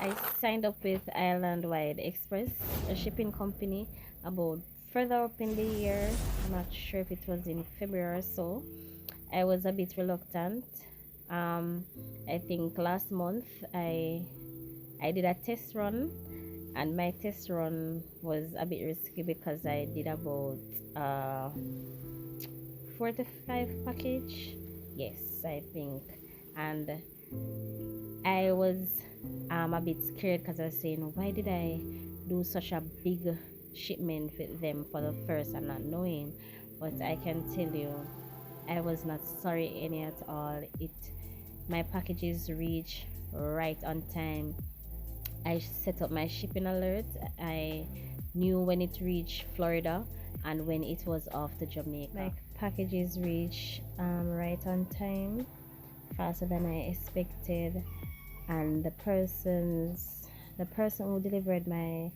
I signed up with Island-wide Express, a shipping company, about further up in the year. I'm not sure if it was in February or so. I was a bit reluctant. Um, I think last month I did a test run, and my test run was a bit risky because I did about 45 package. Yes, I think, and I was a bit scared because I was saying, why did I do such a big shipment with them for the first and not knowing? But I can tell you, I was not sorry any at all. My packages reach right on time. I set up my shipping alert. I knew when it reached Florida and when it was off to Jamaica. My packages reach right on time, faster than I expected, and the person who delivered my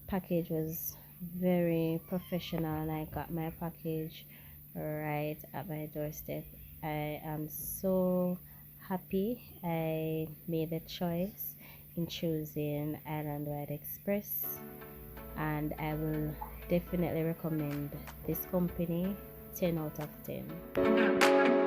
package was very professional, and I got my package right at my doorstep. I am so happy I made the choice in choosing Island Wide Express, and I will definitely recommend this company 10 out of 10.